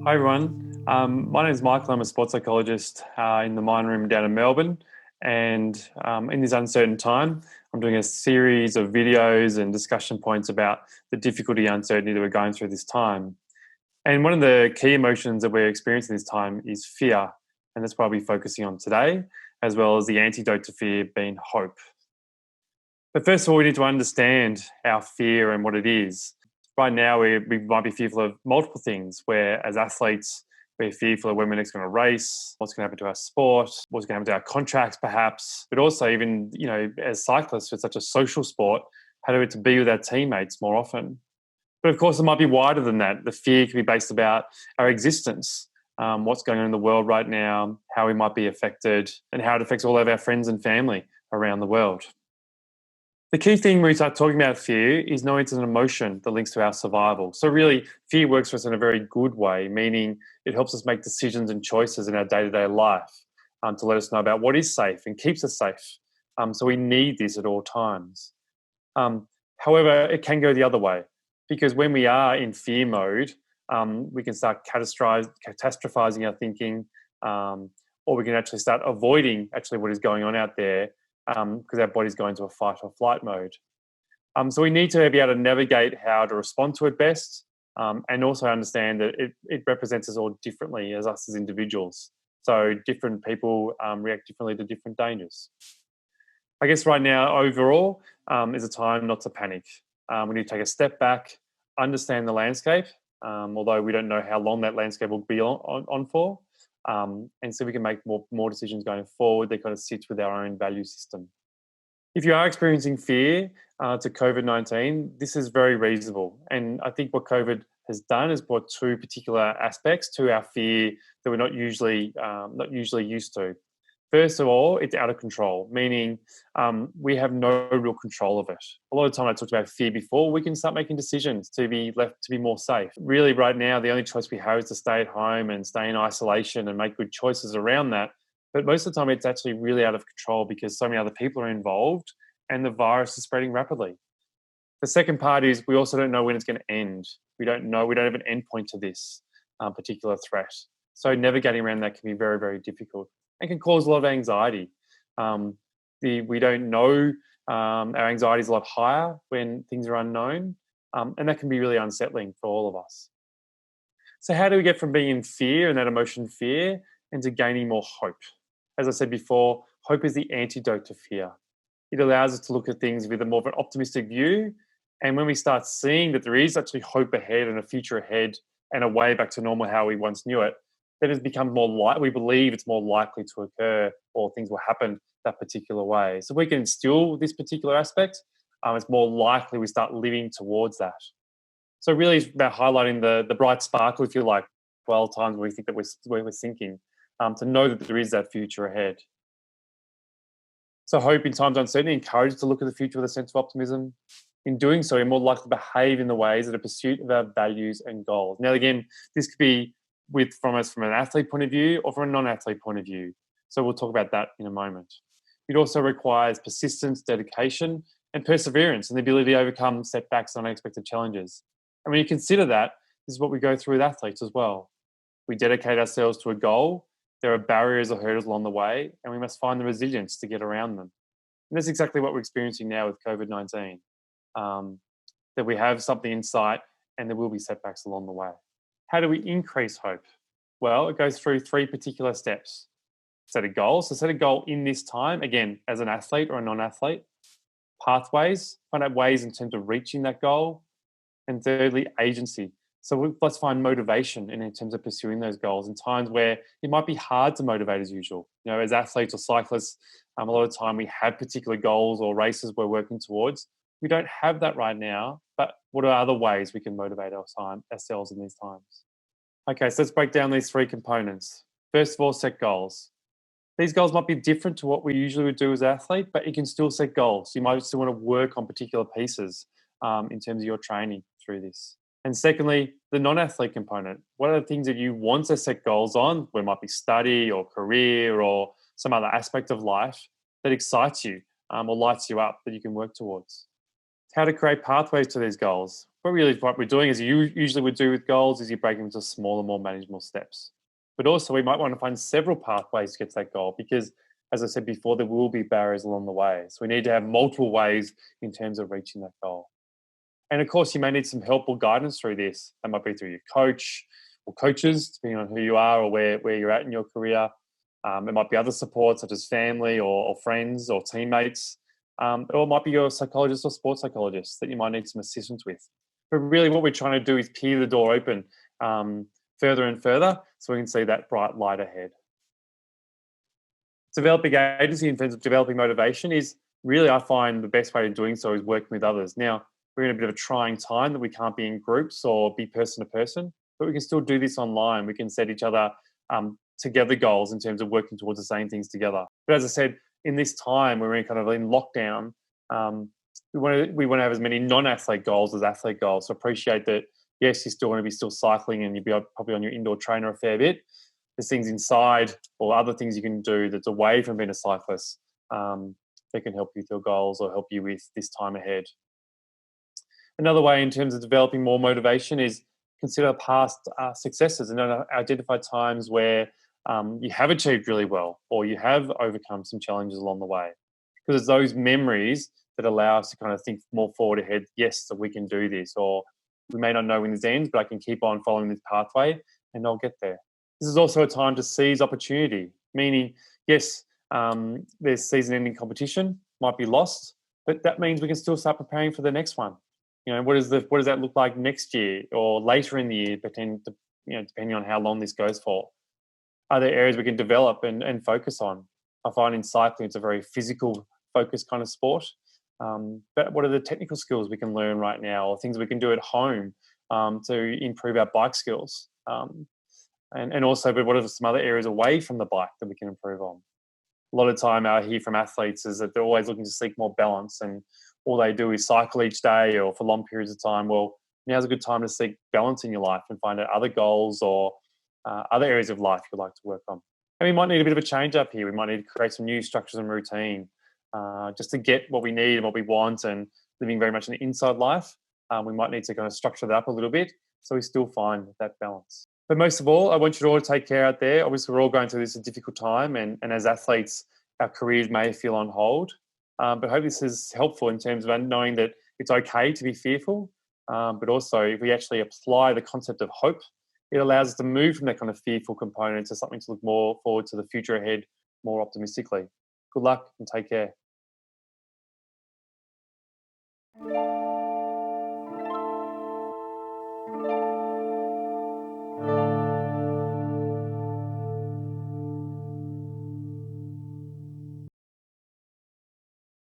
Hi everyone, my name is Michael. I'm a sports psychologist in the Mind Room down in Melbourne, and in this uncertain time, I'm doing a series of videos and discussion points about the difficulty and uncertainty that we're going through this time. And one of the key emotions that we're experiencing this time is fear, and that's what I'll be focusing on today, as well as the antidote to fear being hope. But first of all, we need to understand our fear and what it is. Right now, we might be fearful of multiple things, where as athletes, we're fearful of when we're next going to race, what's going to happen to our sport, what's going to happen to our contracts perhaps, but also even, as cyclists, it's such a social sport, how do we to be with our teammates more often? But of course, it might be wider than that. The fear can be based about our existence, what's going on in the world right now, how we might be affected, and how it affects all of our friends and family around the world. The key thing when we start talking about fear is knowing it's an emotion that links to our survival. So really, fear works for us in a very good way, meaning it helps us make decisions and choices in our day-to-day life to let us know about what is safe and keeps us safe. So we need this at all times. However, it can go the other way, because when we are in fear mode, we can start catastrophizing our thinking, or we can actually start avoiding actually what is going on out there, because our body's going into a fight or flight mode. So we need to be able to navigate how to respond to it best, and also understand that it represents us all differently as us as individuals. So different people react differently to different dangers. I guess right now, overall, is a time not to panic. We need to take a step back, understand the landscape, although we don't know how long that landscape will be on for. And so we can make more decisions going forward that kind of sits with our own value system. If you are experiencing fear to COVID-19, this is very reasonable. And I think what COVID has done is brought two particular aspects to our fear that we're not usually used to. First of all, it's out of control, meaning we have no real control of it. A lot of the time I talked about fear before, we can start making decisions to be left to be more safe. Really right now, the only choice we have is to stay at home and stay in isolation and make good choices around that. But most of the time it's actually really out of control because so many other people are involved and the virus is spreading rapidly. The second part is we also don't know when it's going to end. We don't have an endpoint to this particular threat. So navigating around that can be very, very difficult and can cause a lot of anxiety. We don't know, our anxiety is a lot higher when things are unknown, and that can be really unsettling for all of us. So how do we get from being in fear and that emotion fear into gaining more hope? As I said before, hope is the antidote to fear. It allows us to look at things with a more of an optimistic view, and when we start seeing that there is actually hope ahead and a future ahead and a way back to normal how we once knew it, then it's become we believe it's more likely to occur or things will happen that particular way. So if we can instill this particular aspect, it's more likely we start living towards that. So really it's about highlighting the bright sparkle, if you like, 12 times when we think that we're thinking, to know that there is that future ahead. So hope in times of uncertainty encourages to look at the future with a sense of optimism. In doing so, you're more likely to behave in the ways that are pursuit of our values and goals. Now, again, this could be from an athlete point of view or from a non-athlete point of view. So we'll talk about that in a moment. It also requires persistence, dedication, and perseverance, and the ability to overcome setbacks and unexpected challenges. And when you consider that, this is what we go through with athletes as well. We dedicate ourselves to a goal. There are barriers or hurdles along the way, and we must find the resilience to get around them. And that's exactly what we're experiencing now with COVID-19, that we have something in sight and there will be setbacks along the way. How do we increase hope? Well, it goes through three particular steps. Set a goal. So set a goal in this time, again, as an athlete or a non-athlete. Pathways, find out ways in terms of reaching that goal. And thirdly, agency. So let's find motivation in terms of pursuing those goals in times where it might be hard to motivate as usual. As athletes or cyclists, a lot of the time we have particular goals or races we're working towards. We don't have that right now, but what are other ways we can motivate ourselves in these times? Okay, so let's break down these three components. First of all, set goals. These goals might be different to what we usually would do as an athlete, but you can still set goals. You might still want to work on particular pieces in terms of your training through this. And secondly, the non-athlete component. What are the things that you want to set goals on? Where it might be study or career or some other aspect of life that excites you or lights you up that you can work towards. How to create pathways to these goals. But really, what we're doing is you usually would do with goals is you break them into smaller, more manageable steps. But also, we might want to find several pathways to get to that goal because, as I said before, there will be barriers along the way. So we need to have multiple ways in terms of reaching that goal. And of course, you may need some help or guidance through this. That might be through your coach or coaches, depending on who you are or where you're at in your career. It might be other support, such as family or friends or teammates. Or it might be your psychologist or sports psychologist that you might need some assistance with. But really, what we're trying to do is peer the door open further and further so we can see that bright light ahead. Developing agency in terms of developing motivation is really, I find the best way of doing so is working with others. Now, we're in a bit of a trying time that we can't be in groups or be person to person, but we can still do this online. We can set each other together goals in terms of working towards the same things together. But as I said, in this time we're in kind of in lockdown, we want to have as many non-athlete goals as athlete goals. So appreciate that. Yes, you're still going to be still cycling and you'll be probably on your indoor trainer a fair bit. There's things inside or other things you can do that's away from being a cyclist that can help you with your goals or help you with this time ahead. Another way in terms of developing more motivation is consider past successes and identify times where you have achieved really well or you have overcome some challenges along the way. Because it's those memories that allow us to kind of think more forward ahead. Yes, that we can do this, or we may not know when this ends, but I can keep on following this pathway and I'll get there. This is also a time to seize opportunity, meaning, yes, there's season-ending competition, might be lost, but that means we can still start preparing for the next one. What does that look like next year or later in the year, depending on how long this goes for? Are there areas we can develop and focus on? I find in cycling it's a very physical focused kind of sport. But what are the technical skills we can learn right now or things we can do at home to improve our bike skills? And also, but what are some other areas away from the bike that we can improve on? A lot of time I hear from athletes is that they're always looking to seek more balance and all they do is cycle each day or for long periods of time. Well, now's a good time to seek balance in your life and find out other goals or other areas of life you'd like to work on. And we might need a bit of a change up here. We might need to create some new structures and routine just to get what we need and what we want and living very much an inside life. We might need to kind of structure that up a little bit so we still find that balance. But most of all, I want you to all take care out there. Obviously, we're all going through this a difficult time and as athletes, our careers may feel on hold. But I hope this is helpful in terms of knowing that it's okay to be fearful. But also, if we actually apply the concept of hope, it allows us to move from that kind of fearful component to something to look more forward to the future ahead more optimistically. Good luck and take care.